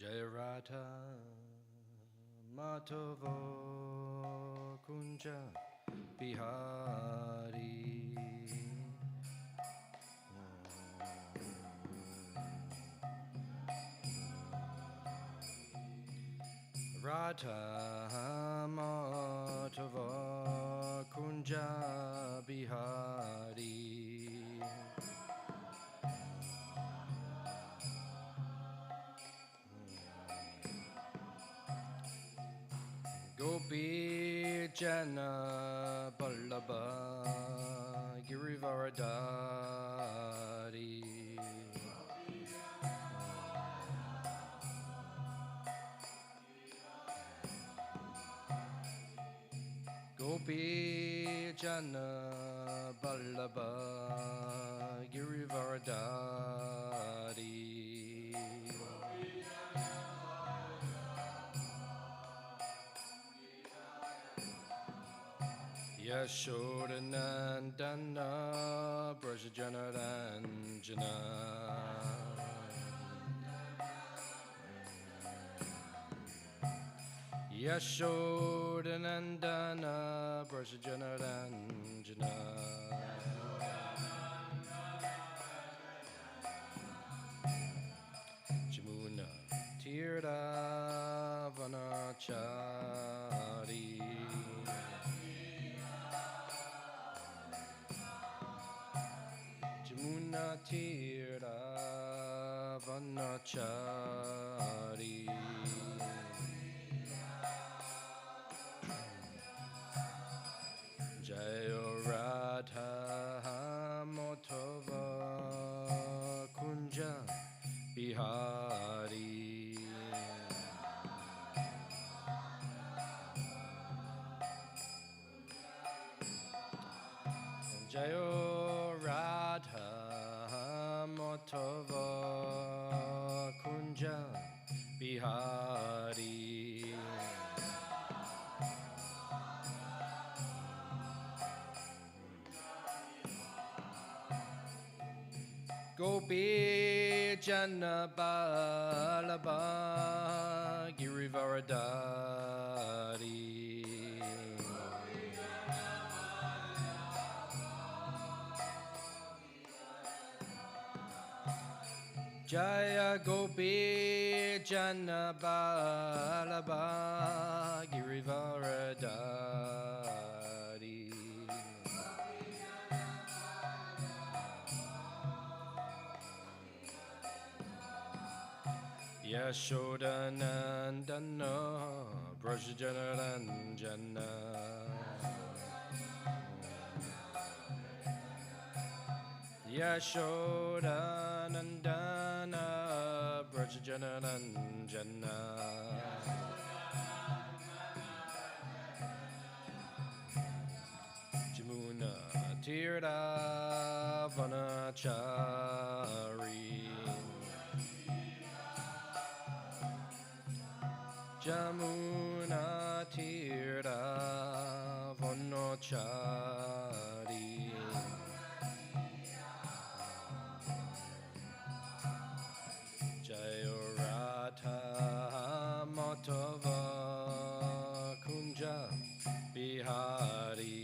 Jaya Radha Madhava Kunja Bihari Radha Madhava Kunja Bihari Gopi Jana Ballabha Girivaradari Gopi Jana Ballabha Girivaradari Yashodanandana Brajajanaranjana Yashodanandana Brajajanaranjana Jamuna Tirtha Vanachari Jamuna Tirtha Vanachari Jaya Radha Madhava Kunja Bihari Jaya Radha Madhava Kunja Bihari Gopi Jana Ballabha Girivaradari Jaya Gopi Jana Ballabha Girivaradari Yashodanandana Brajajanaranjana Yashodanandana Brajajanaranjana Jamuna Tirtha Vanachari Jamuna Tirtha Vanachari Jaya Radha Madhava Kunja Bihari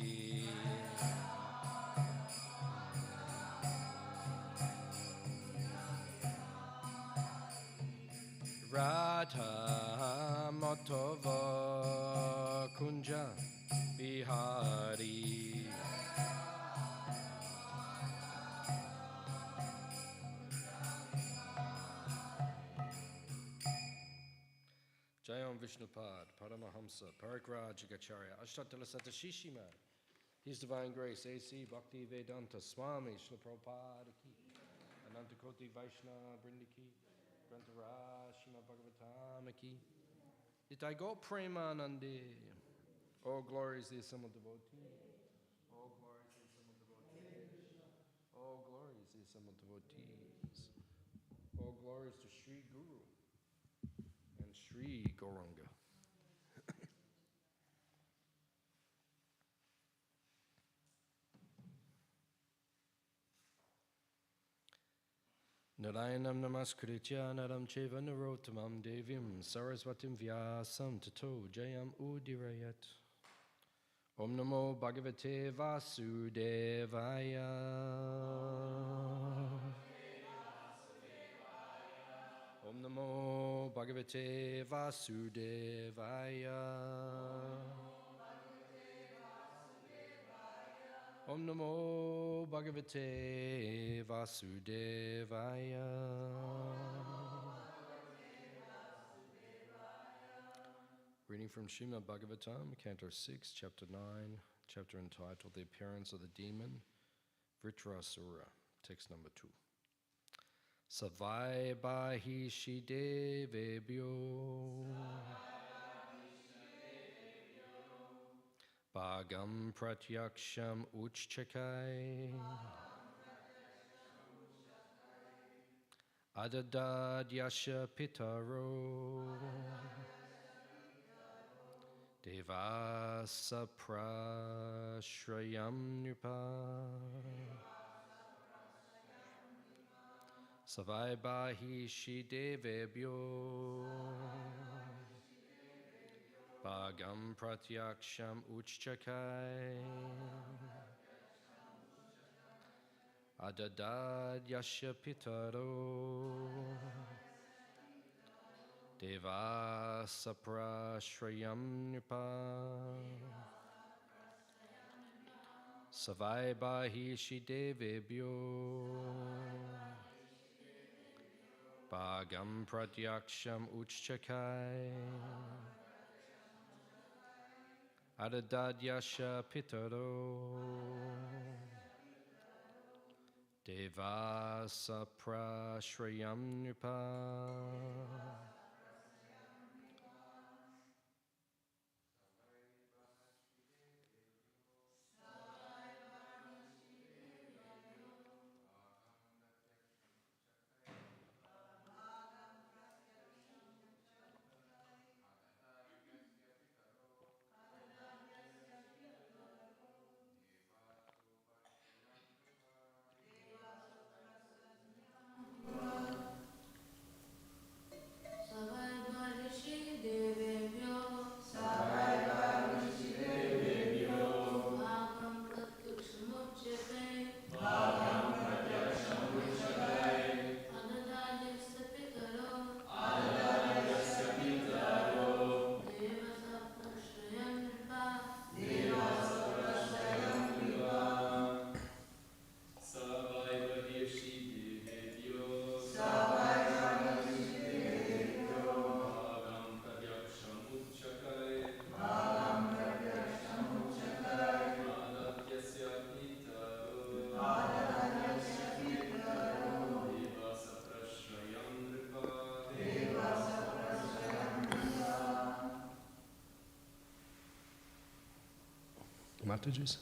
Radha Madhava Kunja Bihari Jayam Vishnupad, Paramahamsa, Parikrajikacharya, Ashtatala Satashishiman, His Divine Grace, A.C. Bhaktivedanta, Swami, Srila Prabhupada ki, Anantakoti Vaishnava Brindiki, Grantara, Śrīmad Bhāgavatam ki, Itago Premanandi, all glories to the assembled devotees, all glories to the assembled devotees, all glories to the assembled devotees, all glories to Sri Guru and Sri Gauranga. Narayanam namaskritya naram cheva narottamam devim saraswatim vyasam tato jayam udirayat. Om namo bhagavate vasudevaya. Om namo bhagavate vasudevaya. Om namo bhagavate vasudevaya. Reading from Śrīmad Bhāgavatam, Canto 6, Chapter 9, chapter entitled The Appearance of the Demon, Vritrasura, text number 2. Savai bahi shidevebhyo Bhagam pratyaksham uchchakai Adadad yasha pitaro Devasa prashrayam nripa Savai bahi shidevebhyo Bhagam pratyaksham uchchakai Adadad yasha pitaro Devasa prashrayam nripa Savai bahi shidevebhyo Bhagam pratyaksham uchchakai Adadad yasha pitaro Devasa prashrayam nripa Mataji's.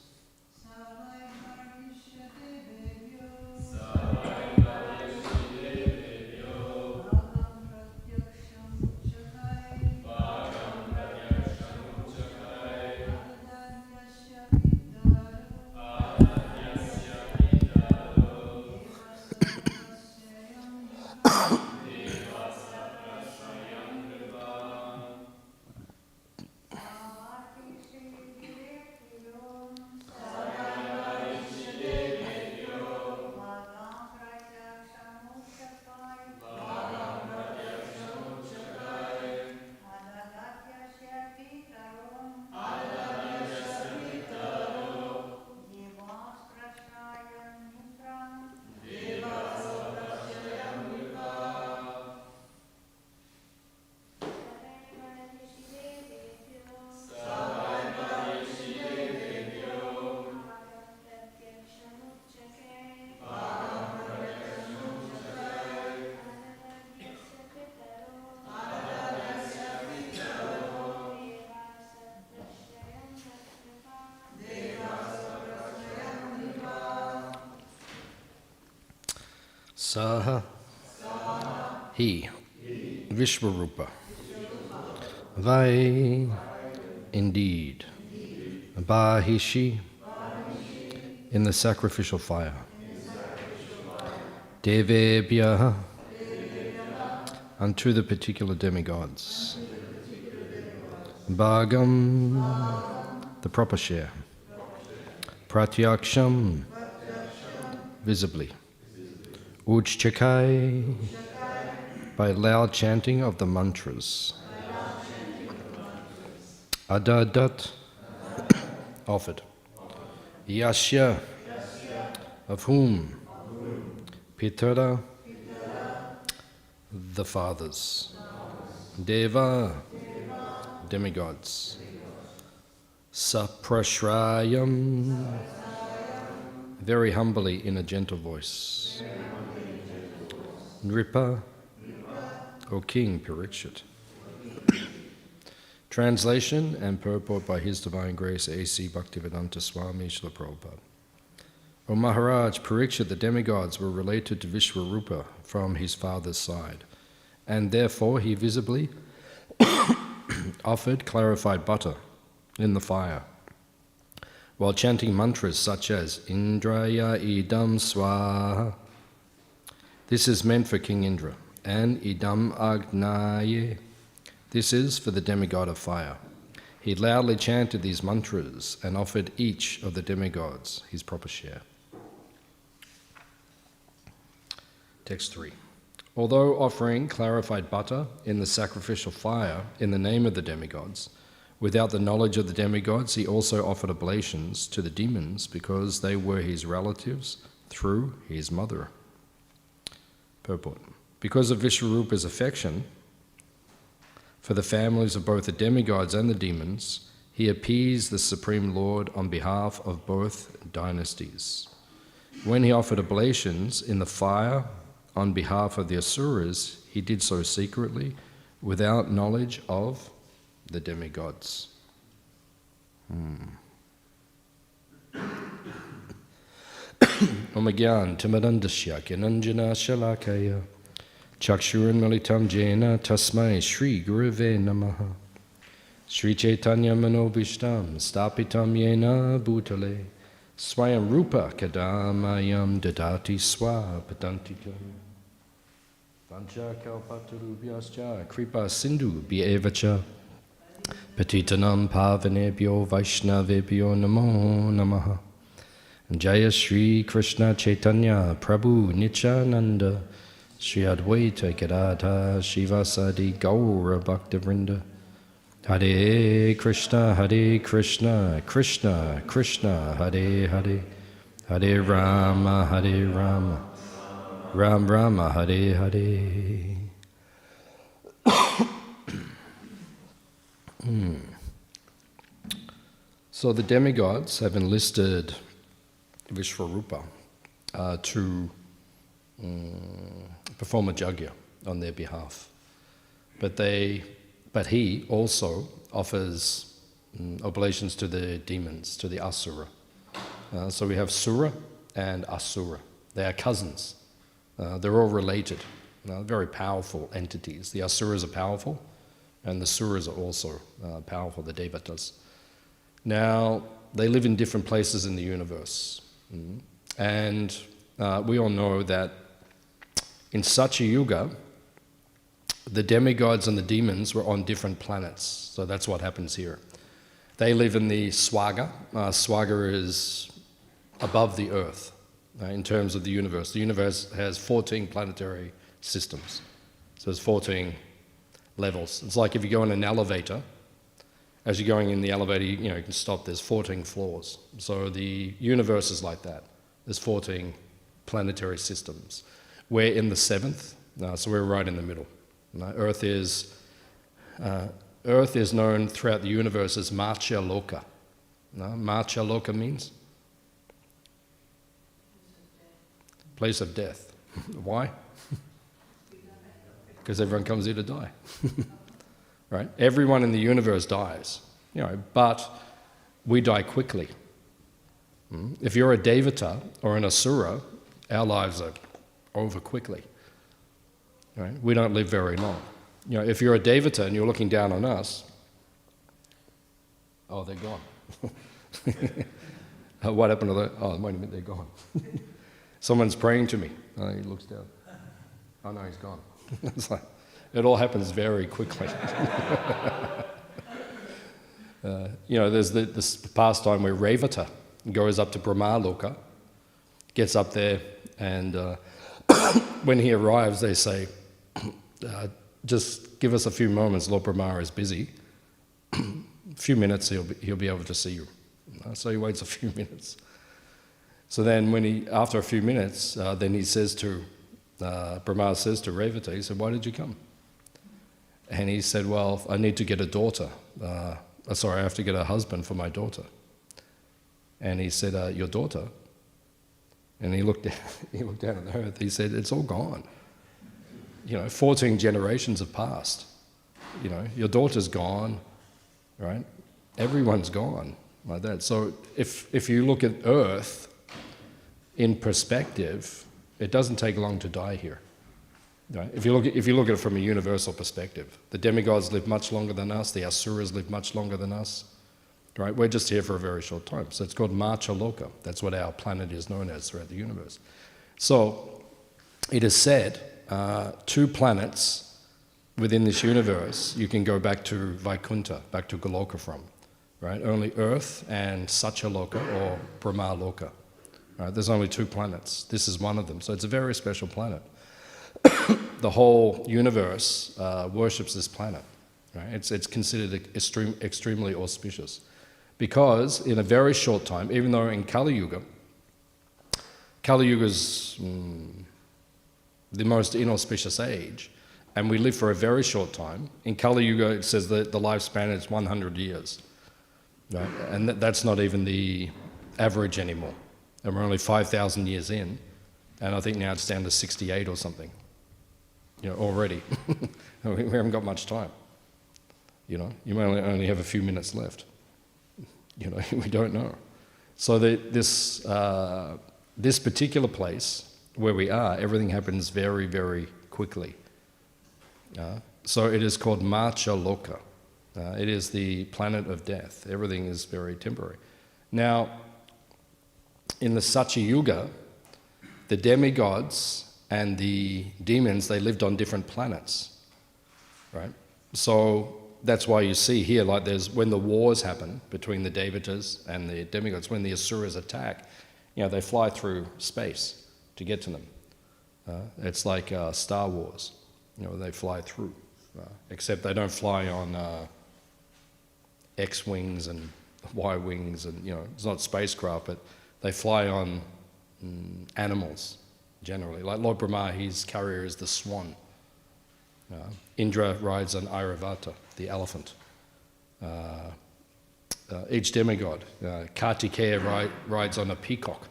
Saha, he, Vishvarupa, Vai, indeed, Bahishi, in the sacrificial fire, Devebhyaha, unto the particular demigods. Bhagam, the proper share. Pratyaksham, visibly. Ujjakai, by loud chanting of the mantras. Adadat, offered. Yasya, of whom? Pitara, the fathers. Deva, demigods. Saprashrayam, very humbly in a gentle voice. Nripa, O King Parikshit. Translation and purport by His Divine Grace A.C. Bhaktivedanta Swami Śrīmad Prabhupada. O Maharaj, Parikshit, the demigods were related to Vishwarupa from his father's side, and therefore he visibly offered clarified butter in the fire, while chanting mantras such as Indraya Idam Swaha. This is meant for King Indra, and Idam Agnaye. This is for the demigod of fire. He loudly chanted these mantras and offered each of the demigods his proper share. Text 3. Although offering clarified butter in the sacrificial fire in the name of the demigods, without the knowledge of the demigods, he also offered oblations to the demons because they were his relatives through his mother. Purport. Because of Vishwarupa's affection for the families of both the demigods and the demons, he appeased the Supreme Lord on behalf of both dynasties. When he offered oblations in the fire on behalf of the Asuras, he did so secretly, without knowledge of the demigods. Omagyan Timadandasya Kinanjana Shalakaya Chakshuran Malitam Jena Tasmai Shri Guruve Namaha Shri Caitanya Manobishtam Stapitam Yena Bhutale Swayam Rupa Kadamayam Dadati Swa Patantitam Vancha Kalpatarubhyascha Kripa Sindhu Bhyevacha Patitanam Pavanebhyo Vaishnavebhyo Namo Namaha Jaya Shri Krishna Caitanya Prabhu Nityananda Shri Advaita Gadadha Shivasadi Gaura Bhaktivinoda Hare Krishna, Krishna Krishna, Hare Hare, Hare Rama, Ram Rama, Hare Hare. So the demigods have enlisted Vishwarupa to perform a yajna on their behalf. But he also offers oblations to the demons, to the Asura. So we have Sura and Asura. They are cousins. They're all related. Very powerful entities. The Asuras are powerful, and the Suras are also powerful, the Devatas. Now, they live in different places in the universe. And we all know that in such a yuga, the demigods and the demons were on different planets. So that's what happens here. They live in the Swaga. Swaga is above the Earth in terms of the universe. The universe has 14 planetary systems. So there's 14 levels. It's like if you go in an elevator, as you're going in the elevator, you can stop, there's 14 floors. So the universe is like that. There's 14 planetary systems. We're in the 7th, so we're right in the middle. Earth is known throughout the universe as Macha Loka. Macha Loka means? Place of death. Why? Because everyone comes here to die. Right? Everyone in the universe dies, but we die quickly. If you're a Devata or an Asura, our lives are over quickly. Right? We don't live very long. If you're a Devata and you're looking down on us, oh, they're gone. What happened to that? Oh, wait a minute, they're gone. Someone's praying to me. He looks down. Oh no, he's gone. It's like, it all happens very quickly. There's this pastime where Revata goes up to Brahmaloka, gets up there, and when he arrives, they say, just give us a few moments, Lord Brahma is busy. A few minutes, he'll be able to see you. So he waits a few minutes. So then after a few minutes, then he says to, Brahma says to Revata, he said, why did you come? And he said, well, I need to get a daughter. I have to get a husband for my daughter. And he said, your daughter? And he looked down at the earth. He said, it's all gone. 14 generations have passed. Your daughter's gone, right? Everyone's gone like that. So if you look at Earth in perspective, it doesn't take long to die here. Right? If you look at it from a universal perspective, the demigods live much longer than us. The asuras live much longer than us. Right? We're just here for a very short time. So it's called Marcha Loka. That's what our planet is known as throughout the universe. So it is said 2 planets within this universe you can go back to Vaikuntha, back to Goloka from. Right? Only Earth and Satyaloka or Brahmaloka. Right? There's only 2 planets. This is one of them. So it's a very special planet. The whole universe worships this planet. Right? It's considered extremely auspicious. Because in a very short time, even though in Kali Yuga's the most inauspicious age, and we live for a very short time. In Kali Yuga, it says that the lifespan is 100 years. Right? And that's not even the average anymore. And we're only 5,000 years in, and I think now it's down to 68 or something. Already. We haven't got much time. You may only have a few minutes left. We don't know. So this particular place where we are, everything happens very, very quickly. So it is called Marcha Loka. It is the planet of death. Everything is very temporary. Now, in the Satya Yuga, the demigods and the demons, they lived on different planets, right? So that's why you see here, like when the wars happen between the devatas and the demigods, when the asuras attack, they fly through space to get to them. It's like Star Wars, they fly through, except they don't fly on X-wings and Y-wings, and it's not spacecraft, but they fly on animals generally. Like Lord Brahma, his carrier is the swan. Indra rides on Airavata, the elephant. Each demigod, Kartikeya rides on a peacock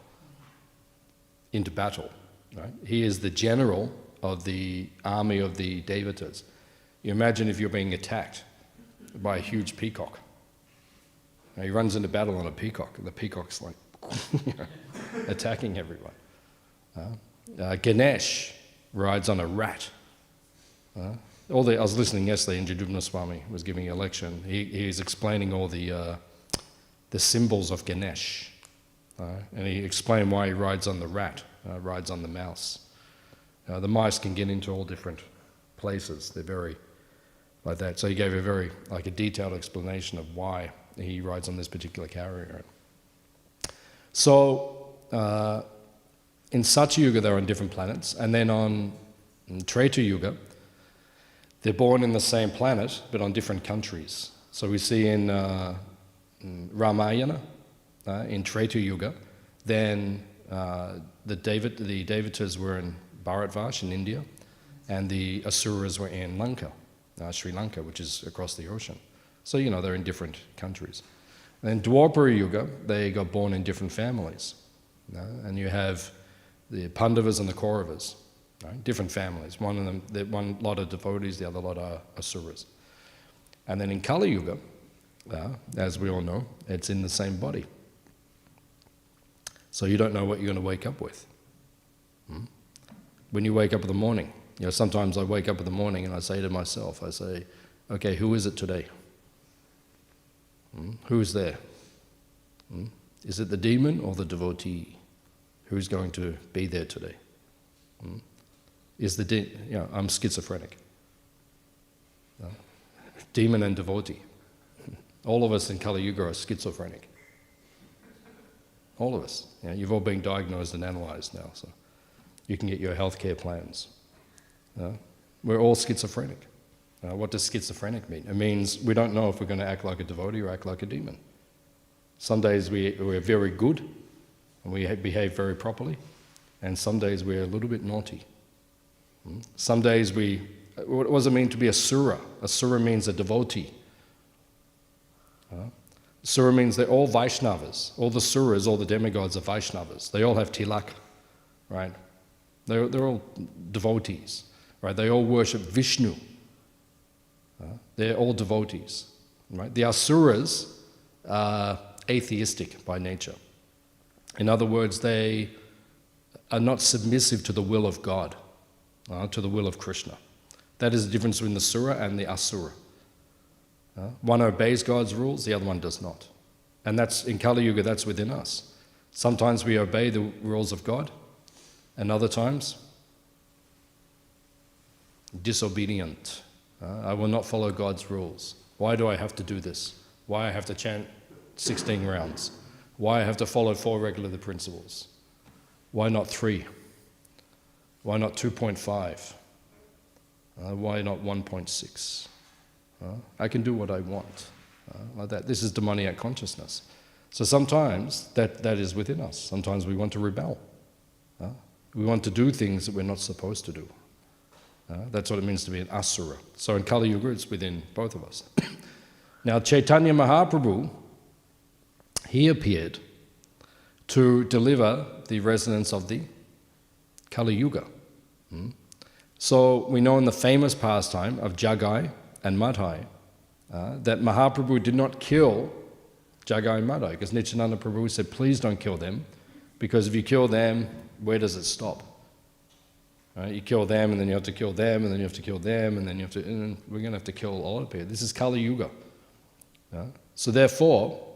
into battle. Right? He is the general of the army of the devatas. You imagine if you're being attacked by a huge peacock. Now, he runs into battle on a peacock, and the peacock's like attacking everyone. Ganesh rides on a rat. I was listening yesterday, and Jadubna Swami was giving a lecture, and he was explaining all the symbols of Ganesh. And he explained why he rides on the rat, rides on the mouse. The mice can get into all different places. They're very like that. So he gave a very a detailed explanation of why he rides on this particular carrier. So in Satya Yuga, they're on different planets, and then on Treta Yuga, they're born in the same planet but on different countries. So we see in Ramayana, in Treta Yuga, then the devatas were in Bharatvash in India, and the asuras were in Lanka, Sri Lanka, which is across the ocean. So they're in different countries. And in Dwapara Yuga, they got born in different families, and you have the Pandavas and the Kauravas. Right? Different families. One lot of devotees, the other lot are asuras. And then in Kali Yuga, as we all know, it's in the same body. So you don't know what you're going to wake up with. When you wake up in the morning, sometimes I wake up in the morning and I say to myself, okay, who is it today? Who's there? Is it the demon or the devotee? who's going to be there today? I'm schizophrenic. Demon and devotee. All of us in Kali Yuga are schizophrenic. All of us. You've all been diagnosed and analysed now, so you can get your healthcare plans. We're all schizophrenic. What does schizophrenic mean? It means we don't know if we're going to act like a devotee or act like a demon. Some days we're very good and we behave very properly, and some days we're a little bit naughty. Some days what does it mean to be a sura? A sura means a devotee. Sura means they're all Vaishnavas. All the suras, all the demigods are Vaishnavas. They all have tilak, right? They're all devotees, right? They all worship Vishnu. They're all devotees, right? The asuras are atheistic by nature. In other words, they are not submissive to the will of God, to the will of Krishna. That is the difference between the sura and the asura. One obeys God's rules, the other one does not. And that's in Kali Yuga, that's within us. Sometimes we obey the rules of God, and other times, disobedient. I will not follow God's rules. Why do I have to do this? Why I have to chant 16 rounds? Why I have to follow 4 regular principles? Why not 3? Why not 2.5? Why not 1.6? I can do what I want, like that. This is demoniac consciousness. So sometimes that is within us. Sometimes we want to rebel. We want to do things that we're not supposed to do. That's what it means to be an asura. So in Kali Yuga, it's within both of us. Now, Caitanya Mahaprabhu, he appeared to deliver the resonance of the Kali Yuga. So we know in the famous pastime of Jagai and Madhai that Mahaprabhu did not kill Jagai and Madhai, because Nityananda Prabhu said, please don't kill them, because if you kill them, where does it stop? You kill them, and then you have to kill them, and then you have to kill them, and then we're going to have to kill all of people. This is Kali Yuga. So therefore,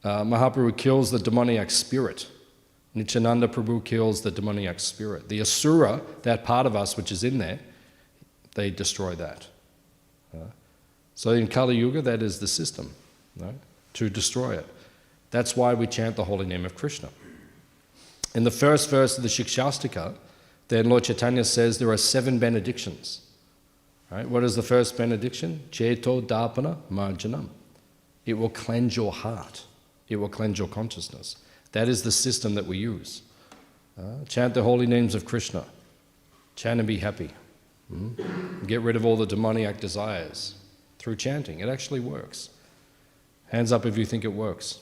Mahaprabhu kills the demoniac spirit. Nityananda Prabhu kills the demoniac spirit. The asura, that part of us which is in there, they destroy that. So in Kali Yuga, that is the system, to destroy it. That's why we chant the holy name of Krishna. In the first verse of the Shikshastika, then Lord Chaitanya says there are 7 benedictions. Right? What is the first benediction? Cheto dapana marjanam. It will cleanse your heart. It will cleanse your consciousness. That is the system that we use. Chant the holy names of Krishna. Chant and be happy. Get rid of all the demoniac desires through chanting. It actually works. Hands up if you think it works.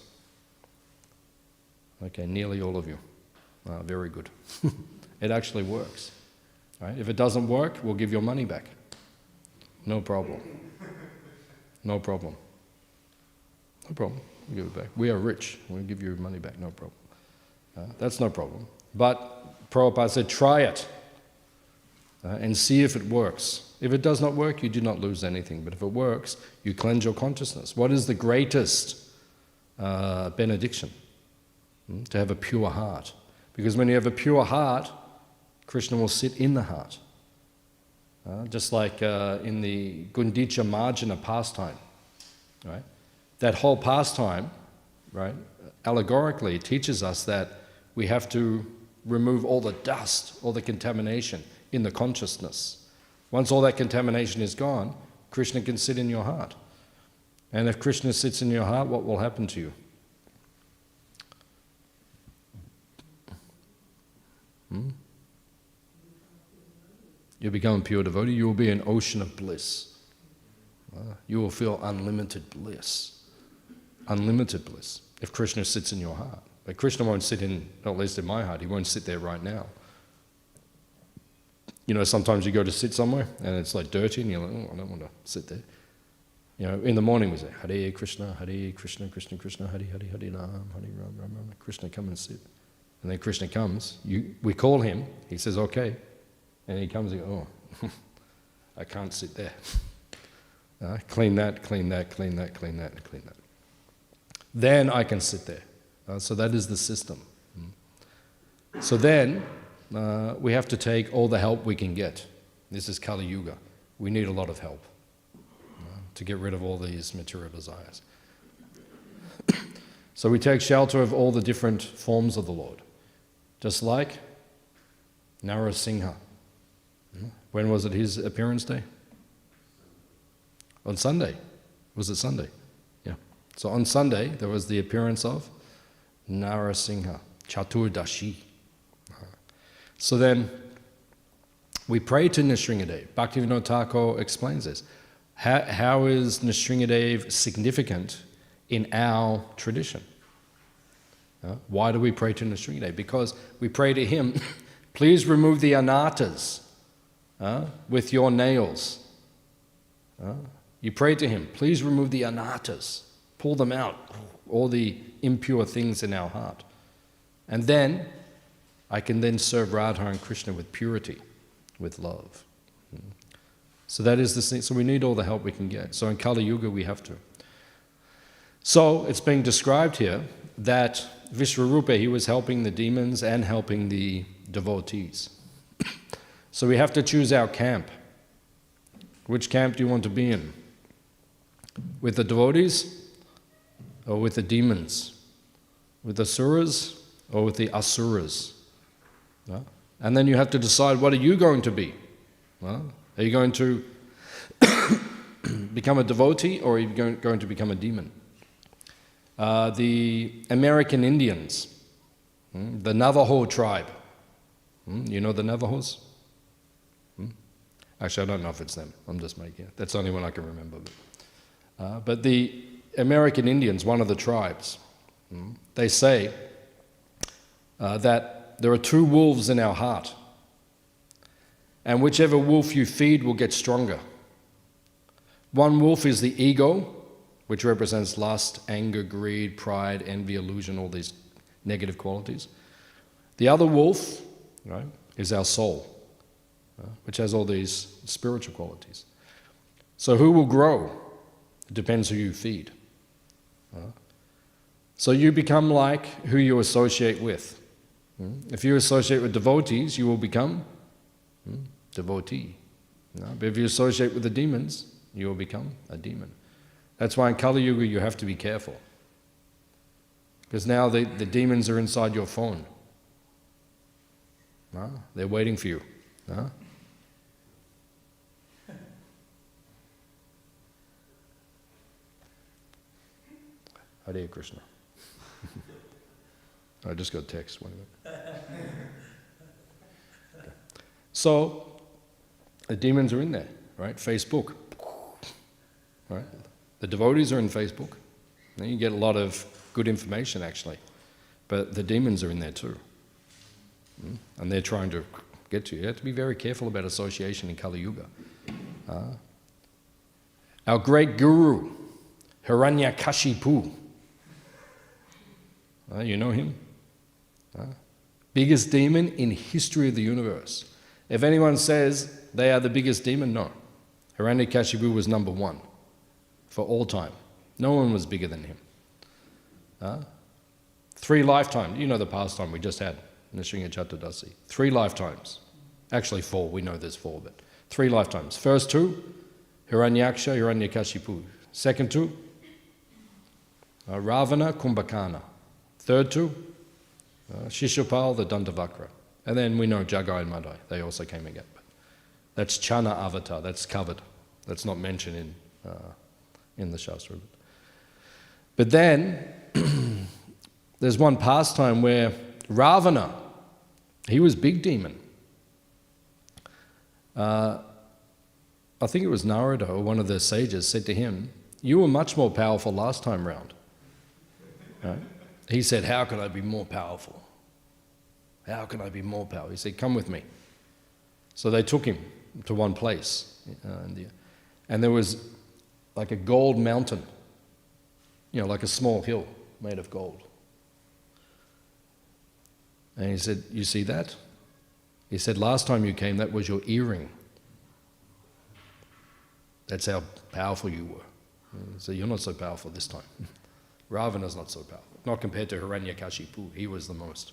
Okay, nearly all of you. Very good. It actually works. Right? If it doesn't work, we'll give your money back. No problem. No problem. No problem. We'll give it back. We are rich. We'll give you money back. No problem. That's no problem. But Prabhupada said, try it and see if it works. If it does not work, you do not lose anything. But if it works, you cleanse your consciousness. What is the greatest benediction? To have a pure heart. Because when you have a pure heart, Krishna will sit in the heart. Just like in the Gundicha Marjana pastime, right? That whole pastime, right, allegorically teaches us that we have to remove all the dust, all the contamination in the consciousness. Once all that contamination is gone, Krishna can sit in your heart. And if Krishna sits in your heart, what will happen to you? You become a pure devotee, you will be an ocean of bliss. You will feel unlimited bliss. Unlimited bliss if Krishna sits in your heart. But Krishna won't sit in, at least in my heart, he won't sit there right now. You know, sometimes you go to sit somewhere and it's like dirty and you're like, oh, I don't want to sit there. You know, in the morning we say, Hare Krishna, Krishna Krishna, Hare Hare, Hare Ram, Hare Ram, Ram Ram. Krishna, come and sit. And then Krishna comes, we call him, he says, okay. And he comes and goes, oh, I can't sit there. Clean that, clean that, clean that, clean that, and clean that. Then I can sit there. So that is the system. So then, we have to take all the help we can get. This is Kali Yuga. We need a lot of help to get rid of all these material desires. So we take shelter of all the different forms of the Lord. Just like Narasingha. When was it his appearance day? On Sunday. Was it Sunday? Yeah. So on Sunday, there was the appearance of Narasingha, Chaturdashi. So then, we pray to Nrsingadev. Bhaktivedanta Thakur explains this. How is Nrsingadev significant in our tradition? Why do we pray to Nrsingadev? Because we pray to him, please remove the anarthas with your nails. You pray to him, please remove the anarthas, pull them out, all the impure things in our heart. And then, I can then serve Radha and Krishna with purity, with love. So that is the thing. So we need all the help we can get. So in Kali Yuga we have to. So it's being described here that Vishwarupa, he was helping the demons and helping the devotees. So we have to choose our camp. Which camp do you want to be in? With the devotees or with the demons? With the suras or with the asuras? And then you have to decide, what are you going to be? Are you going to become a devotee or are you going to become a demon? The American Indians, the Navajo tribe. You know the Navajos? Actually, I don't know if it's them. I'm just making it. That's the only one I can remember. But the American Indians, one of the tribes, they say that there are two wolves in our heart, and whichever wolf you feed will get stronger. One wolf is the ego, which represents lust, anger, greed, pride, envy, illusion, all these negative qualities. The other wolf, right, is our soul, which has all these spiritual qualities. So who will grow? It depends who you feed. So you become like who you associate with. If you associate with devotees, you will become devotee. But if you associate with the demons, you will become a demon. That's why in Kali Yuga you have to be careful. Because now the demons are inside your phone. They're waiting for you. Hare Krishna. I just got a text. 1 minute. Okay. So, the demons are in there, right? Facebook. Right? The devotees are in Facebook. Now you get a lot of good information, actually. But the demons are in there too. And they're trying to get to you. You have to be very careful about association in Kali Yuga. Our great guru, Hiranyakashipu. You know him? Biggest demon in history of the universe. If anyone says they are the biggest demon, no. Hiranyakashipu was number one for all time. No one was bigger than him. 3 lifetimes. You know the pastime we just had, Nrsinga Chaturdasi. 3 lifetimes. Actually 4, we know there's 4, but 3 lifetimes. First 2, Hiranyaksha, Hiranyakashipu. Second 2, Ravana, Kumbhakana. Third 2, Shishupal, the Dantavakra. And then we know Jagai and Madai, they also came again. But that's Chana avatar, that's covered. That's not mentioned in the Shastra. But then, there's one pastime where Ravana, he was big demon. I think it was Narada or one of the sages said to him, you were much more powerful last time round. Right? He said, how can I be more powerful? How can I be more powerful? He said, come with me. So they took him to one place. And there was like a gold mountain, like a small hill made of gold. And he said, you see that? He said, last time you came, that was your earring. That's how powerful you were. So you're not so powerful this time. Ravana's not so powerful. Not compared to Hiranyakashipu. He was the most.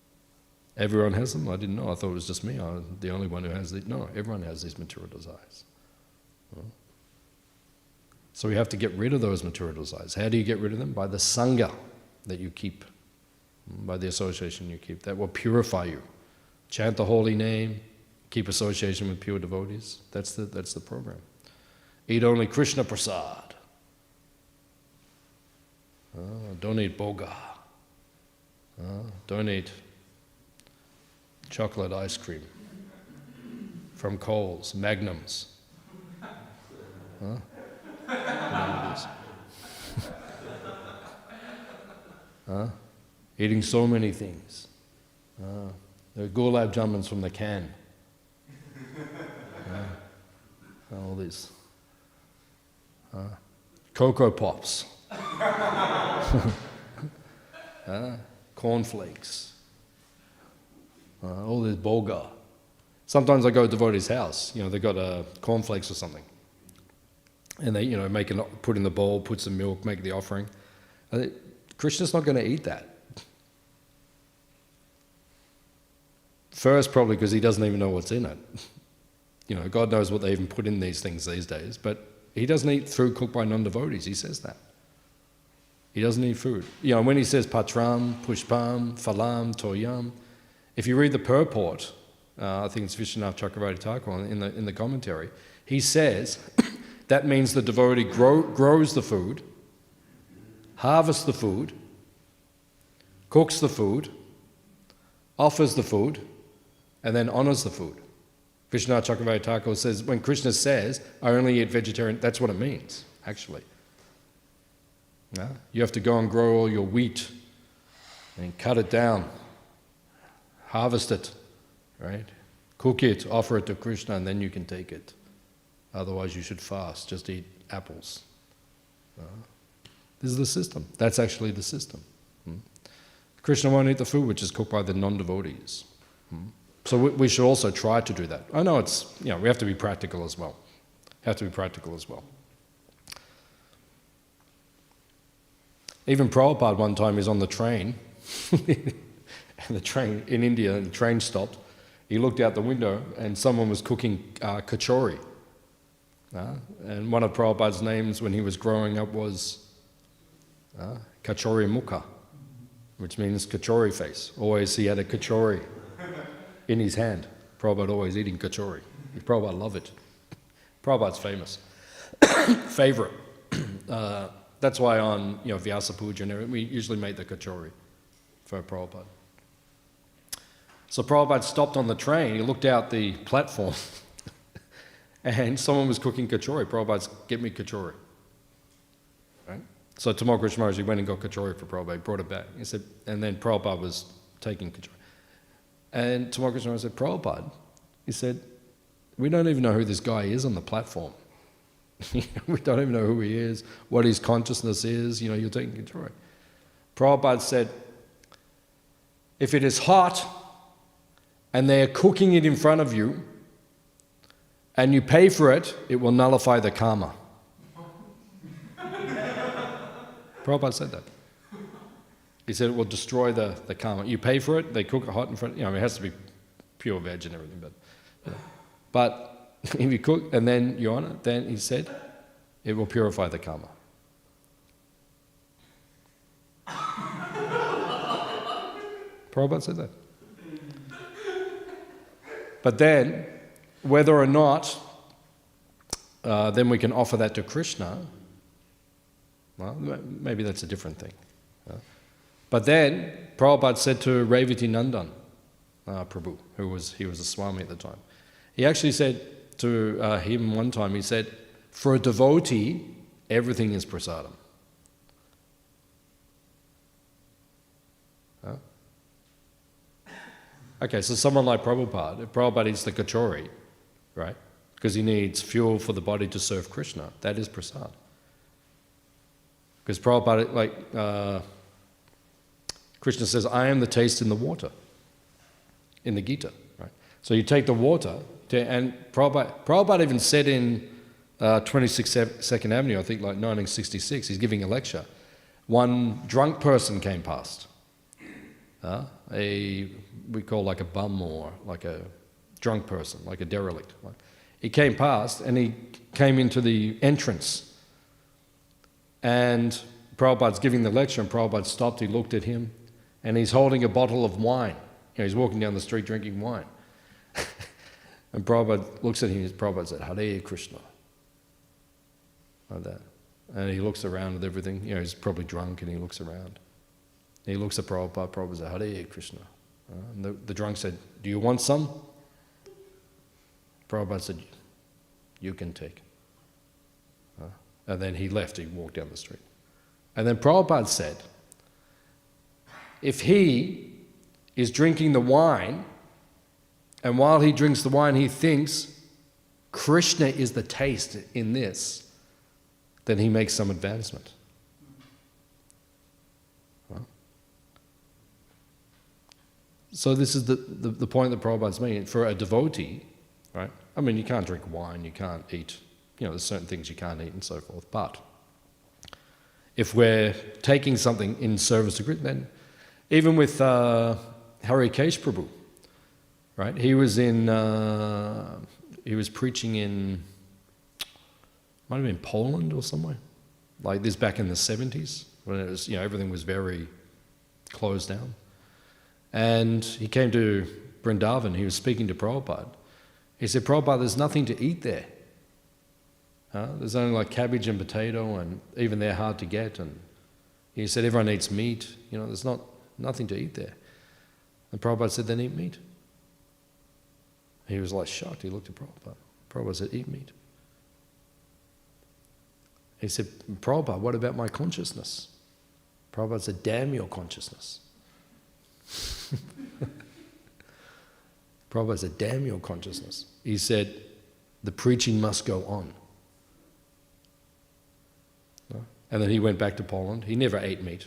Everyone has them? I didn't know. I thought it was just me. I'm the only one who has these. No, everyone has these material desires. So we have to get rid of those material desires. How do you get rid of them? By the sangha that you keep, by the association you keep. That will purify you. Chant the holy name, keep association with pure devotees. That's the program. Eat only Krishna prasad. Don't eat boga. Don't eat chocolate ice cream from Coles, Magnums. Eating so many things. The gulab jamuns from the can. All these. Cocoa Pops. Cornflakes. All this boga. Sometimes I go to devotee's house, they've got cornflakes or something. And they, put in the bowl, put some milk, make the offering. Krishna's not going to eat that. First, probably because he doesn't even know what's in it. God knows what they even put in these things these days, but he doesn't eat food cooked by non-devotees. He says that. He doesn't eat food. When he says patram, pushpam, phalam, toyam, if you read the purport, I think it's Vishwanath Chakravarti Thakur in the commentary, he says that means the devotee grows the food, harvests the food, cooks the food, offers the food, and then honors the food. Vishwanath Chakravarti Thakur says, when Krishna says, I only eat vegetarian, that's what it means, actually. You have to go and grow all your wheat and cut it down, harvest it, right? Cook it, offer it to Krishna, and then you can take it. Otherwise you should fast, just eat apples. This is the system. That's actually the system. Krishna won't eat the food which is cooked by the non-devotees. So we should also try to do that. I know it's, we have to be practical as well. Even Prabhupada one time is on the train, and the train in India, the train stopped. He looked out the window and someone was cooking kachori. And one of Prabhupada's names when he was growing up was Kachori Mukha, which means kachori face. Always he had a kachori in his hand. Prabhupada always eating kachori. Prabhupada loved it. Prabhupada's famous. Favorite. That's why on Vyasa Puja and everything, we usually make the kachori for Prabhupada. So Prabhupada stopped on the train, he looked out the platform and someone was cooking kachori. Prabhupada's, get me kachori. Right? So Tamal Krishna Maharaj went and got kachori for Prabhupada, he brought it back. He said, and then Prabhupada was taking kachori. And Tamal Krishna Maharaj said, Prabhupada, he said, we don't even know who this guy is on the platform. We don't even know who he is, what his consciousness is, you're taking kachori. Prabhupada said, if it is hot and they are cooking it in front of you and you pay for it, it will nullify the karma. Prabhupada said that. He said it will destroy the karma. You pay for it, they cook it hot in front, it has to be pure veg and everything, but if you cook and then you honor it, then he said, it will purify the karma. Prabhupada said that. But then, whether or not then we can offer that to Krishna, well, maybe that's a different thing. But then, Prabhupada said to Revati Nandan, Prabhu, he was a Swami at the time, he actually said to him one time, he said, for a devotee, everything is prasadam. Okay, so someone like Prabhupada, if Prabhupada eats the kachori, right, because he needs fuel for the body to serve Krishna, that is prasad. Because Prabhupada, Krishna says, I am the taste in the water, in the Gita, right? So you take the water, and Prabhupada even said in 22nd Avenue, I think like 1966, he's giving a lecture. One drunk person came past. we call like a bum or like a drunk person, like a derelict. He came past and he came into the entrance. And Prabhupada's giving the lecture and Prabhupada stopped, he looked at him and he's holding a bottle of wine. He's walking down the street drinking wine. And Prabhupada looks at him and Prabhupada said, Hare Krishna. Like that. And he looks around with everything. He's probably drunk and he looks around. He looks at Prabhupada, Prabhupada said, Hare Krishna. And the drunk said, do you want some? Prabhupada said, you can take. And then he left, he walked down the street. And then Prabhupada said, if he is drinking the wine, and while he drinks the wine he thinks Krishna is the taste in this, then he makes some advancement. So this is the point that Prabhupada's making. For a devotee, right? I mean, you can't drink wine, you can't eat, there's certain things you can't eat and so forth. But if we're taking something in service to Krishna, then even with Hare Prabhu, right? He was preaching in, might have been Poland or somewhere, like this back in the 70s, when it was, everything was very closed down. And he came to Vrindavan, he was speaking to Prabhupada. He said, Prabhupada, there's nothing to eat there. There's only like cabbage and potato, and even they're hard to get. And he said, everyone eats meat. There's nothing to eat there. And Prabhupada said, then eat meat. He was like shocked. He looked at Prabhupada. Prabhupada said, eat meat. He said, Prabhupada, what about my consciousness? Prabhupada said, damn your consciousness. Prabhupada said, damn your consciousness. He said, the preaching must go on. And then he went back to Poland. He never ate meat.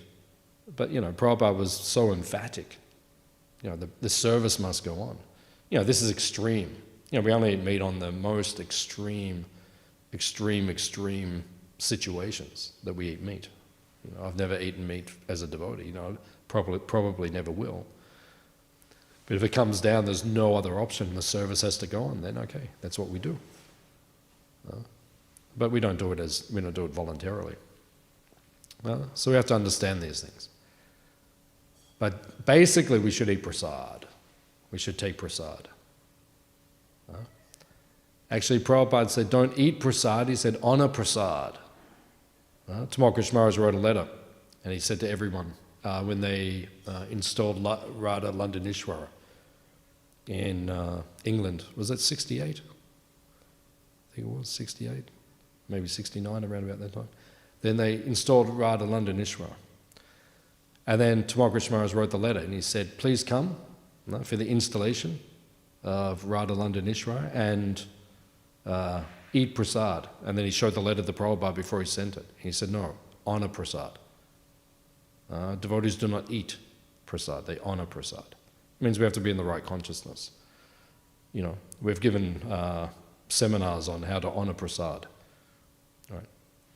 But, Prabhupada was so emphatic. The service must go on. This is extreme. We only eat meat on the most extreme situations that we eat meat. I've never eaten meat as a devotee. Probably never will. But if it comes down, there's no other option. The service has to go on. Then okay, that's what we do. But we don't do it voluntarily. So we have to understand these things. But basically, we should eat prasad. We should take prasad. Actually, Prabhupada said, don't eat prasad. He said, honor prasad. Tamal Krishna Maharaj wrote a letter, and he said to everyone, when they installed Radha Londonishwara in England, was that 68? I think it was 68, maybe 69, around about that time. Then they installed Radha Londonishwara. And then Tamal Krishna Maharaj wrote the letter, and he said, please come for the installation of Radha Londonishwara and eat prasad. And then he showed the letter to Prabhupada before he sent it. He said, no, honor prasad. Devotees do not eat prasad, they honor prasad. It means we have to be in the right consciousness. We've given seminars on how to honor prasad. Right?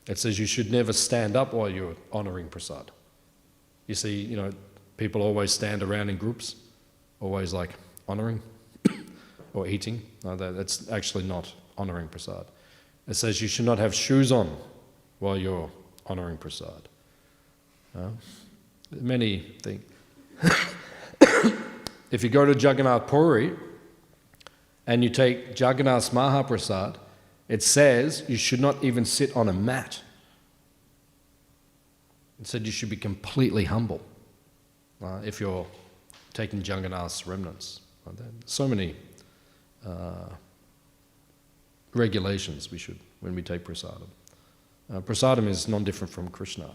It says you should never stand up while you're honoring prasad. You see, people always stand around in groups, always like honoring or eating. No, that's actually not honoring prasad. It says you should not have shoes on while you're honoring prasad. Many things. If you go to Jagannath Puri and you take Jagannath's Mahaprasad, it says you should not even sit on a mat. It said you should be completely humble if you're taking Jagannath's remnants. So many regulations we should when we take prasadam. Prasadam is non-different from Krishna.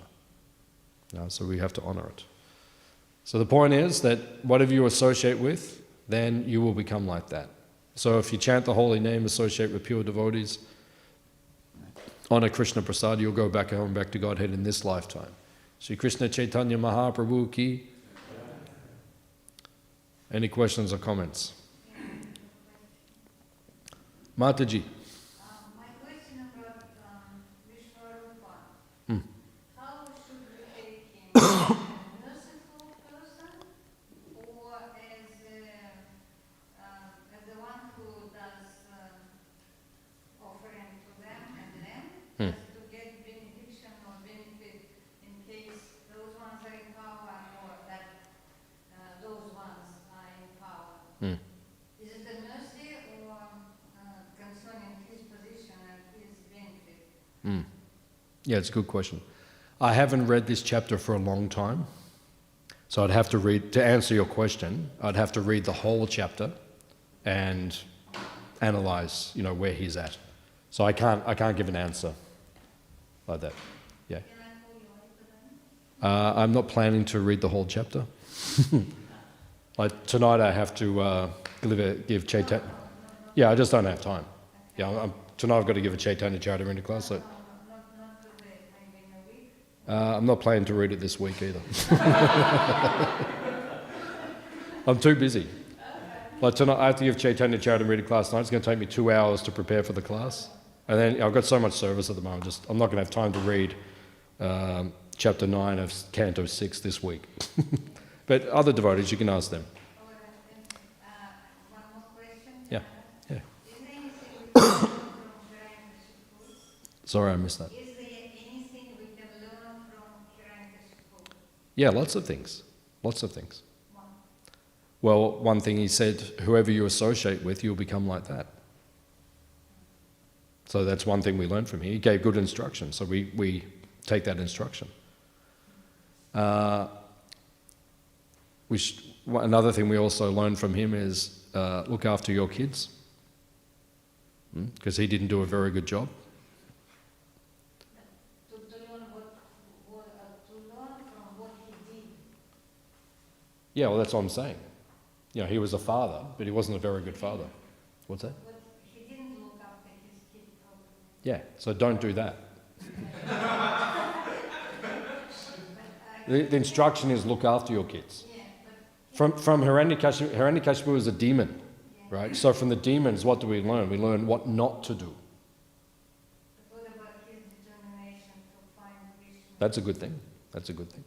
So we have to honor it. So the point is that whatever you associate with, then you will become like that. So if you chant the holy name, associate with pure devotees, honor Krishna Prasad, you'll go back home, back to Godhead in this lifetime. Shri Krishna Caitanya Mahaprabhu ki. Any questions or comments? Mataji. My question about Vishwarupa. How should we take him? A merciful person or Yeah, it's a good question. I haven't read this chapter for a long time, so I'd have to read, to answer your question, I'd have to read the whole chapter and analyze, where he's at. So I can't give an answer like that. Yeah. I'm not planning to read the whole chapter. Like tonight I have to give Chaitanya. Yeah, I just don't have time. Yeah, tonight I've got to give a Chaitanya Charitamrita class. So. I'm not planning to read it this week either. I'm too busy. Like tonight, I have to give Caitanya Charitamrita class tonight. It's going to take me 2 hours to prepare for the class. And then I've got so much service at the moment, I'm not going to have time to read chapter 9 of Canto 6 this week. But other devotees, you can ask them. One more question. Yeah, yeah. Is there anything we can learn from Hiranyakashipu? Sorry, I missed that. Is there anything we can learn from Hiranyakashipu? Yeah, lots of things. Lots of things. Well, one thing he said, whoever you associate with, you'll become like that. So that's one thing we learned from him. He gave good instruction, so we take that instruction. Another thing we also learned from him is look after your kids, because he didn't do a very good job. To learn from what he did. Yeah, well, that's what I'm saying. He was a father, but he wasn't a very good father. What's that? But he didn't look after his kid properly. Yeah, so don't do that. The instruction is look after your kids. Yeah, From Hiranyakashipu is a demon, right? So from the demons, what do we learn? We learn what not to do. but what about his determination to find Krishna? That's a good thing. That's a good thing.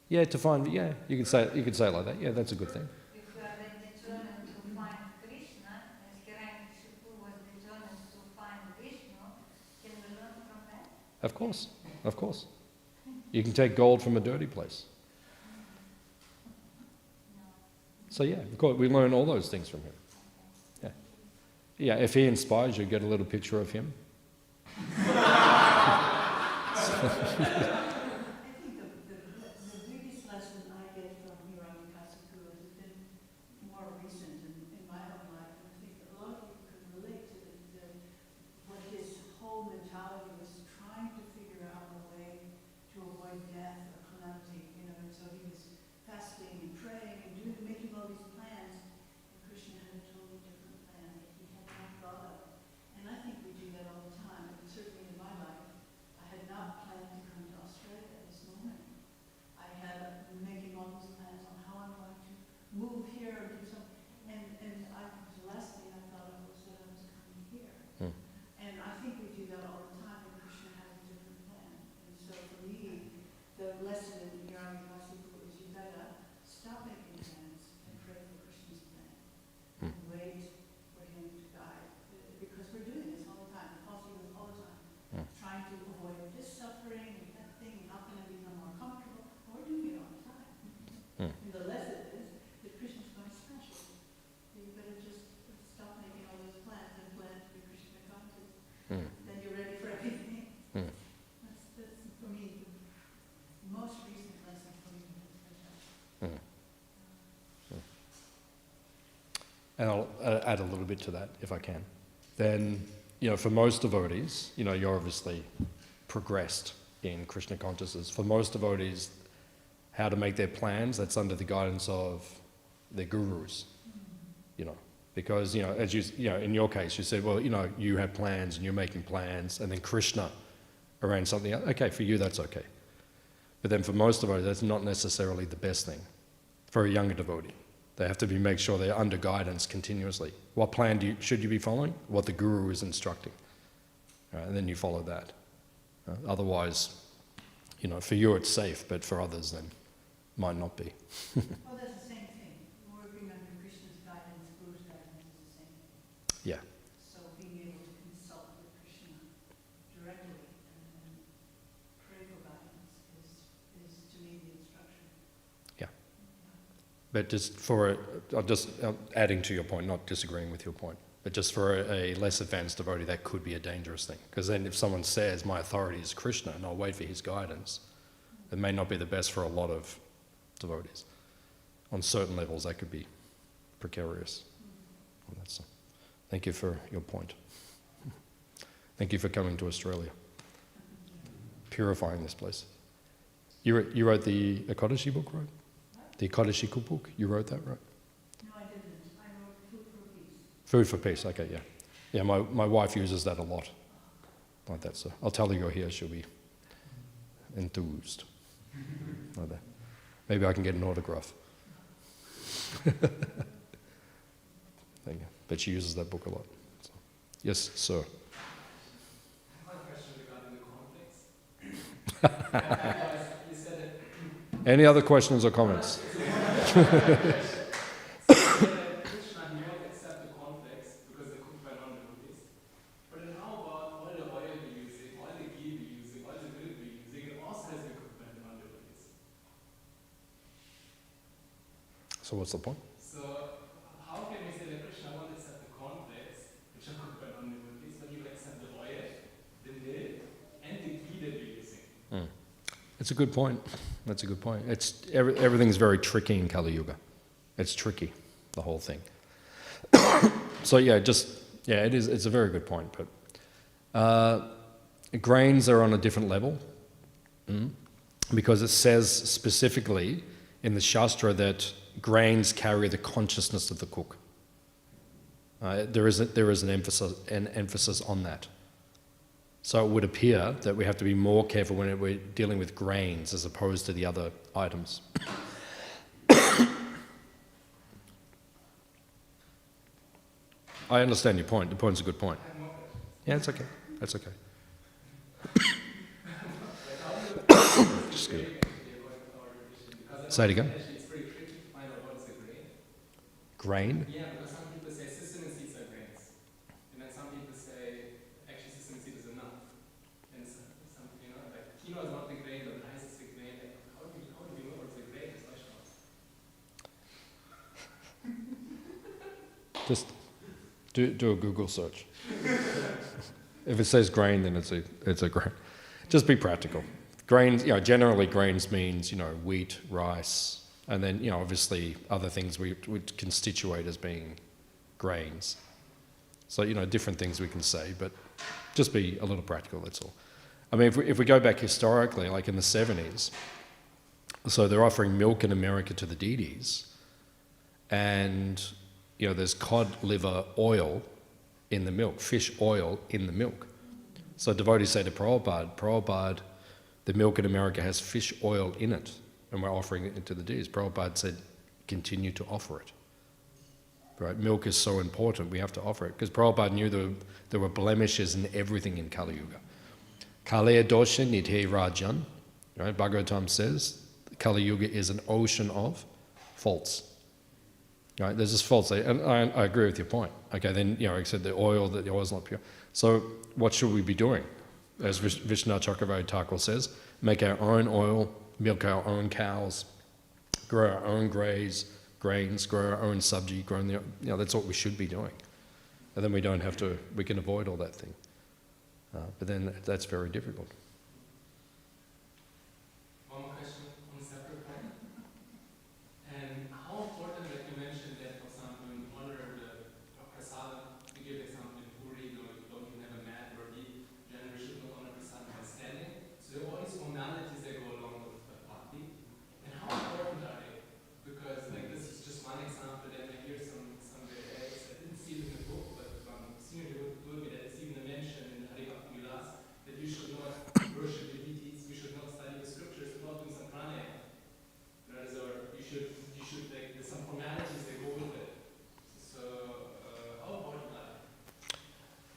Yeah, to find. Yeah, you could say it like that. Yeah, that's a good thing. If you are then determined to find Krishna, as Hiranyakashipu was determined to find Vishnu, can we learn from that? Of course, of course. You can take gold from a dirty place. So yeah, of course, we learn all those things from him. Yeah, yeah. If he inspires you, get a little picture of him. And I'll add a little bit to that if I can. Then, for most devotees, you're obviously progressed in Krishna consciousness. For most devotees, how to make their plans, that's under the guidance of their gurus, Because, as in your case, you said, well, you have plans and you're making plans, and then Krishna arranged something else. Okay, for you, that's okay. But then for most devotees, that's not necessarily the best thing for a younger devotee. They have to make sure they're under guidance continuously. What plan should you be following? What the guru is instructing. Right, and then you follow that. Otherwise, for you it's safe, but for others then might not be. Well, that's the same thing. Working under Krishna's guidance, Guru's guidance is the same thing. Yeah. So being able to consult with Krishna directly and pray for guidance is to me the instruction. But just adding to your point, not disagreeing with your point. But just for a less advanced devotee, that could be a dangerous thing. Because then if someone says, my authority is Krishna, and I'll wait for his guidance, it may not be the best for a lot of devotees. On certain levels, that could be precarious. Well, thank you for your point. Thank you for coming to Australia. Purifying this place. You wrote the Ekadashi book, right? The Ekadashi book, you wrote that, right? No, I didn't. I wrote Food for Peace. Food for Peace, okay, yeah. Yeah, my wife uses that a lot. Like that, so I'll tell her you're here, she'll be enthused. Like that. Maybe I can get an autograph. Thank you. But she uses that book a lot. So. Yes, sir. I have a question regarding the conflicts. You said that Any other questions or comments? Krishna, he won't accept the conflicts because they're cooked by non-devotees. But then how about all the oil we're using, all the ghee we're using, all the milk we're using, it also has been cooked by non-devotees. So what's the point? So how can we say that Krishna won't accept the conflicts, which are cooked by non-devotees, but he will accept the oil, the milk, and the ghee that we're using? It's a good point. That's a good point. Everything's very tricky in Kali Yuga. It's tricky, the whole thing. So it is. It's a very good point. But grains are on a different level because it says specifically in the Shastra that grains carry the consciousness of the cook. There is an emphasis on that. So it would appear that we have to be more careful when we're dealing with grains as opposed to the other items. I understand your point. The point's a good point. Yeah, it's okay. That's okay. Just good. Say it again. It's very tricky to find out what's a grain. Grain? Yeah, because some people say sesame seeds are grains. And then some people say, actually sesame seed is enough. And some like quinoa is not the grain, but rice is the grain. Like, how do we know what's a grain as Vaishnavas? Just do a Google search. If it says grain, then it's a grain. Just be practical. Grains, generally grains means, wheat, rice, and then, obviously other things we would constitute as being grains. So, different things we can say, but just be a little practical, that's all. I mean, if we go back historically, like in the 70s, so they're offering milk in America to the deities, and, there's cod liver oil in the milk, fish oil in the milk. So devotees say to Prabhupada, the milk in America has fish oil in it, and we're offering it to the deities. Prabhupada said, continue to offer it. Right? Milk is so important, we have to offer it. Because Prabhupada knew there were blemishes in everything in Kali Yuga. Kaleya dosha nidhe rajan, right? Bhagavatam says, Kali Yuga is an ocean of faults. Right? There's just faults there, and I agree with your point. Okay, then, I said the oil is not pure. So what should we be doing? As Vishnu Chakravarti Thakur says, make our own oil, milk our own cows, grow our own grains, grow our own sabji, that's what we should be doing. And then we can avoid all that thing. But then that's very difficult. One more question on a separate point. And how important that you mentioned that, for example, in order the prasada, to give example in Puri, you don't even have a mat or deep, generally should not honor prasada by standing. So there are all these formalities that go along with the bhakti. And how important are they? Because this is just one example, then I hear some guys, I didn't see it in the book, but senior devotee told me that it's even a mention in Hare Bhakti-vilas that you should not worship the deities, you should not study the scriptures without doing some pranayama. Or you should there's some formalities that go with it. So how important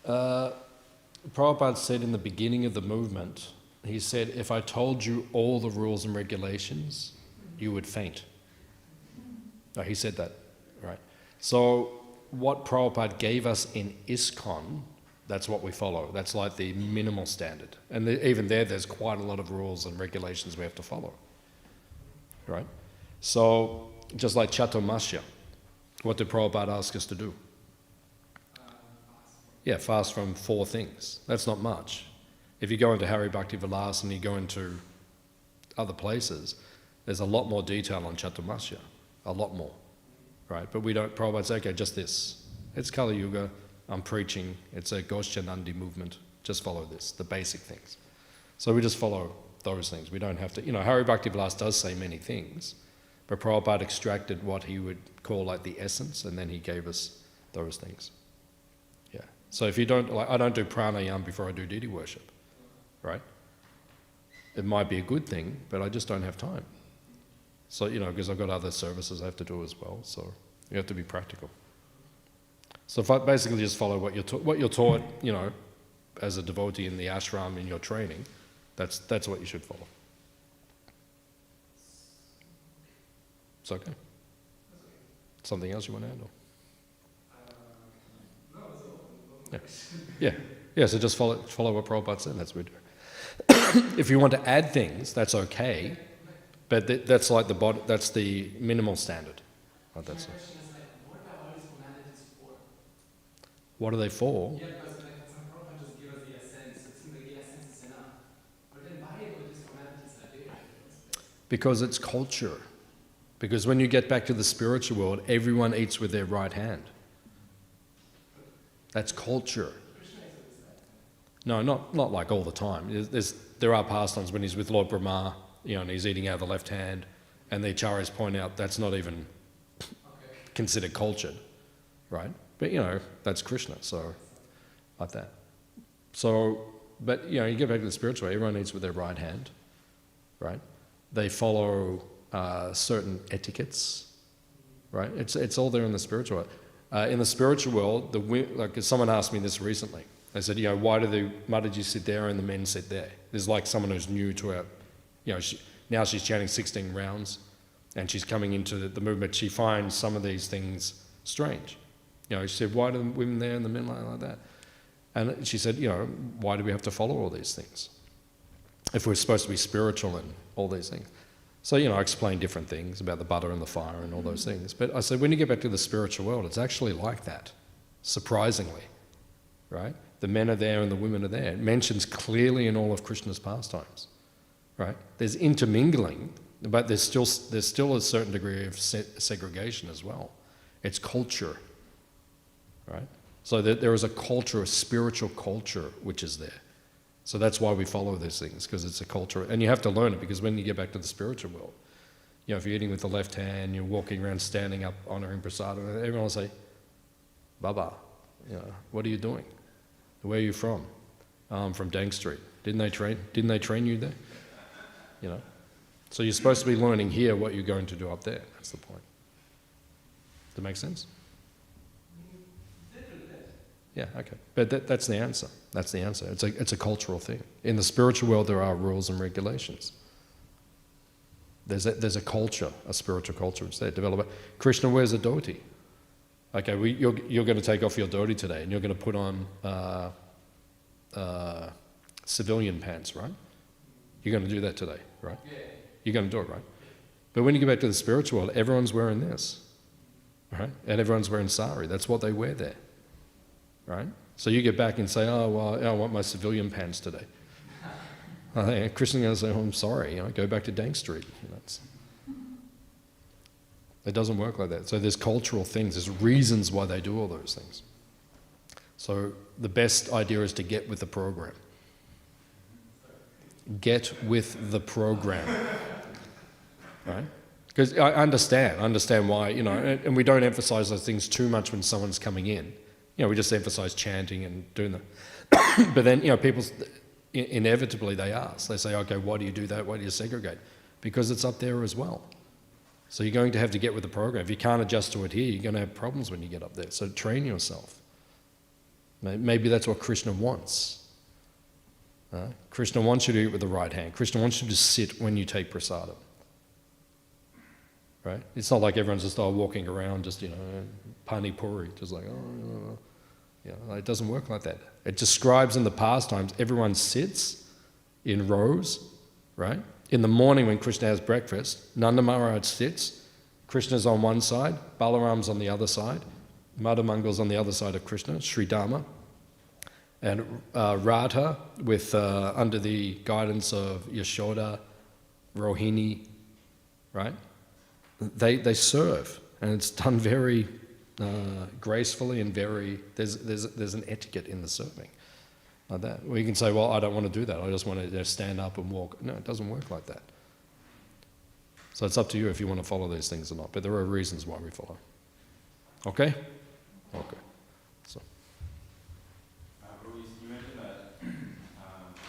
are they? Prabhupada said in the beginning of the movement, he said, if I told you all the rules and regulations, you would faint. He said that, right? So what Prabhupada gave us in ISKCON, that's what we follow. That's like the minimal standard. And even there's quite a lot of rules and regulations we have to follow, right? So just like Chaturmasya, what did Prabhupada ask us to do? Yeah, fast from 4 things. That's not much. If you go into Hare Bhakti Vilas and you go into other places, there's a lot more detail on Chaturmasya, a lot more, right? But we don't, Prabhupada say, okay, just this. It's Kali Yuga, I'm preaching, it's a Goshanandi movement, just follow this, the basic things. So we just follow those things. We don't have to, Hare Bhakti Vilas does say many things, but Prabhupada extracted what he would call like the essence, and then he gave us those things. Yeah. So if you don't, like, I don't do pranayama before I do deity worship, right? It might be a good thing, but I just don't have time. So, because I've got other services I have to do as well, so you have to be practical. So if I basically just follow what you're taught, as a devotee in the ashram in your training, that's what you should follow. It's okay? Something else you want to handle? No, it's all. Yeah, so just follow what Prabhupada said, that's what we do. If you want to add things, that's okay, but that's like that's the minimal standard. My question is like, what are all these formalities for? What are they for? Yeah, because like some Prabhupada just give us the essence. It seems like the essence is enough. But then why all these formalities are there? Because it's culture. Because when you get back to the spiritual world, everyone eats with their right hand. That's culture. No, not like all the time. There are pastimes when he's with Lord Brahma, and he's eating out of the left hand, and the acharyas point out that's not even considered cultured, right? But that's Krishna, so like that. So, but you get back to the spiritual, everyone eats with their right hand, right? They follow certain etiquettes, right? It's all there in the spiritual world. In the spiritual world, like someone asked me this recently. They said, why did the Mataji sit there and the men sit there? There's like someone who's new to our, now she's chanting 16 rounds and she's coming into the movement. She finds some of these things strange. She said, why do the women there and the men like that? And she said, why do we have to follow all these things? If we're supposed to be spiritual and all these things. So, I explained different things about the butter and the fire and all those things. But I said, when you get back to the spiritual world, it's actually like that, surprisingly, right? The men are there and the women are there. It mentions clearly in all of Krishna's pastimes, right? There's intermingling, but there's still a certain degree of segregation as well. It's culture, right? So there is a culture, a spiritual culture, which is there. So that's why we follow these things, because it's a culture. And you have to learn it, because when you get back to the spiritual world, if you're eating with the left hand, you're walking around, standing up, honoring prasad, everyone will say, Baba, what are you doing? Where are you from? I'm from Dank Street. Didn't they train you there? So you're supposed to be learning here what you're going to do up there. That's the point. Does that make sense? Yeah, okay. But that's the answer. That's the answer. It's a cultural thing. In the spiritual world, there are rules and regulations. There's a culture, a spiritual culture which they develop. Krishna wears a dhoti. Okay, you're going to take off your dhoti today, and you're going to put on civilian pants, right? You're going to do that today, right? Yeah. You're going to do it, right? But when you get back to the spiritual world, everyone's wearing this, right? And everyone's wearing sari. That's what they wear there, right? So you get back and say, oh, well, I want my civilian pants today. I think Krishna's going to say, oh, I'm sorry, go back to Dank Street. It doesn't work like that. So there's cultural things, there's reasons why they do all those things. So the best idea is to get with the program. Get with the program, right? Because I understand why, and we don't emphasize those things too much when someone's coming in. We just emphasize chanting and doing that. But then, people, inevitably they ask. They say, okay, why do you do that? Why do you segregate? Because it's up there as well. So you're going to have to get with the program. If you can't adjust to it here, you're going to have problems when you get up there. So train yourself. Maybe that's what Krishna wants. Krishna wants you to eat with the right hand. Krishna wants you to sit when you take prasadam. Right? It's not like everyone's just walking around, just, pani puri, just like, it doesn't work like that. It describes in the pastimes, everyone sits in rows, right? In the morning when Krishna has breakfast, Nanda Maharaj sits, Krishna's on one side, Balaram's on the other side, Madhamangal's on the other side of Krishna, Sridharma, And Radha, with under the guidance of Yashoda, Rohini, right? They serve, and it's done very gracefully and very. There's an etiquette in the serving, like that. Well, you can say, well, I don't want to do that. I just want to stand up and walk. No, it doesn't work like that. So it's up to you if you want to follow these things or not. But there are reasons why we follow. Okay? Okay. So. Prabhu, you mentioned that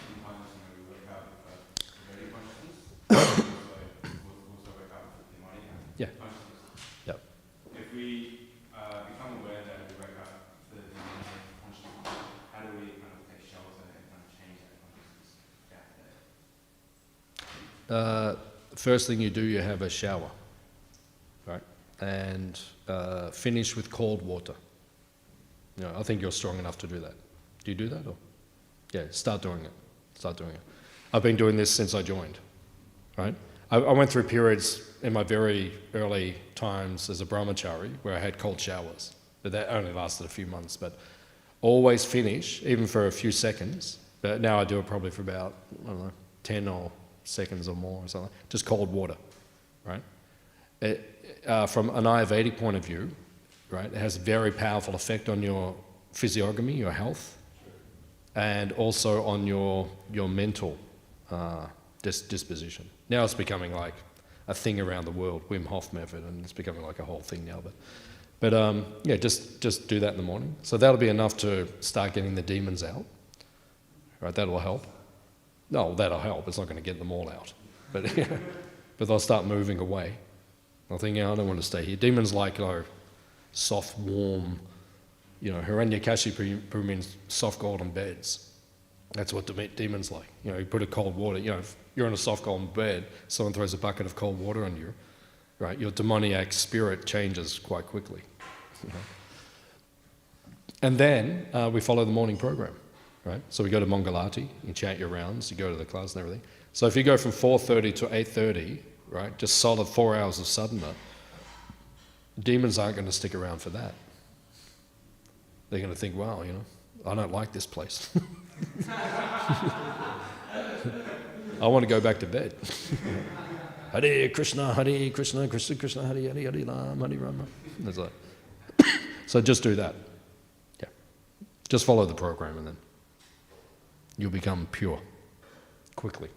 sometimes we wake up with very consciousness. Also wake up with the body Yeah. consciousness. Yep. If we become aware that we wake up with the consciousness, how do we kind of take shelter and kind of change that consciousness gap there? First thing you do, you have a shower, right? And finish with cold water. You know, I think you're strong enough to do that. Do you do that? Or? Yeah, start doing it. Start doing it. I've been doing this since I joined, right? I went through periods in my very early times as a brahmachari where I had cold showers, but that only lasted a few months. But always finish, even for a few seconds. But now I do it probably for about, I don't know, 10 or seconds or more or something. Just cold water, right? From an Ayurvedic point of view, right, it has a very powerful effect on your physiognomy, your health, and also on your mental disposition. Now it's becoming like a thing around the world, Wim Hof method, and it's becoming like a whole thing now. But yeah, just do that in the morning. So that'll be enough to start getting the demons out, right? That'll help. No, that'll help. It's not going to get them all out, but but they'll start moving away. They'll think, yeah, I don't want to stay here. Demons like soft, warm, Hiranyakashipu means soft golden beds. That's what demons like. You put a cold water. If you're in a soft golden bed, someone throws a bucket of cold water on you, right? Your demoniac spirit changes quite quickly. And then we follow the morning program. Right? So we go to Mangalati, you chant your rounds, you go to the class and everything. So if you go from 4:30 to 8:30, right, just solid 4 hours of sadhana, demons aren't going to stick around for that. They're going to think, wow, I don't like this place. I want to go back to bed. Hare Krishna, Krishna Krishna, Hare Hare, Hare Ram, Hare Rama. So just do that. Yeah. Just follow the program and then you'll become pure quickly.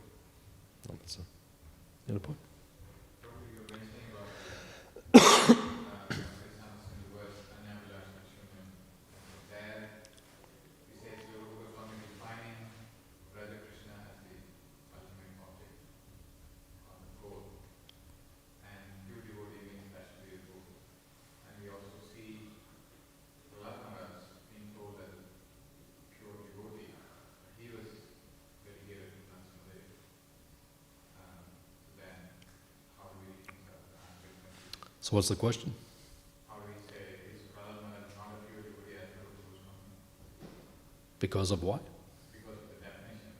That's the other point. So what's the question? How do we say is Radha not a pure devotee as Prabhu Swami? Because of what? Because of the definition.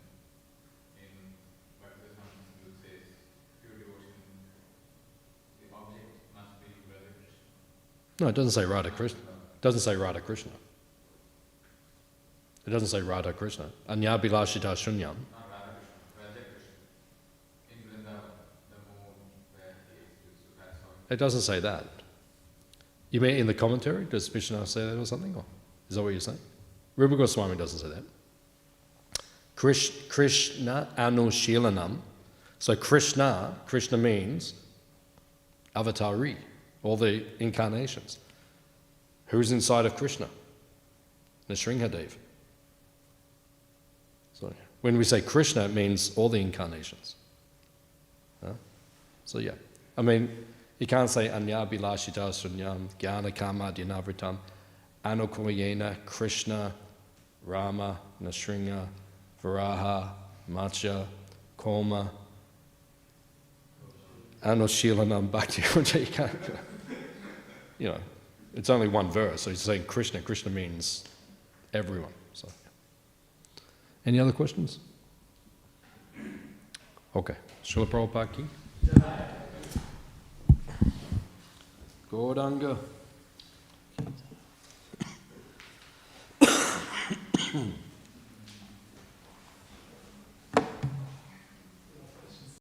In Bhaktivedanta it says pure devotion, the object must be Radha Krishna. No, it doesn't say Radha Krishna. It doesn't say Radha Krishna. It doesn't say Radha Krishna. Anyabhilashita shunyam. Not Radha Krishna, Radha Krishna. In Vrindavan, the moon where he exists, so that's how It doesn't say that. You mean in the commentary? Does Krishna say that or something? Or is that what you're saying? Rupa Goswami doesn't say that. Krishna Anushilanam. So Krishna means avatari, all the incarnations. Who's inside of Krishna? Nrsimhadev. So when we say Krishna, it means all the incarnations. So yeah, I mean, you can't say Anyabhilashita Sunyam, Jnana Kama Dhyanavrtam, Anukulayena, Krishna, Rama, Nrsimha, Varaha, Matsya, Koma, Anushilanam Bhakti. You can't, it's only one verse, so he's saying Krishna. Krishna means everyone. So, any other questions? Okay. Srila Prabhupada ki? Gauranga.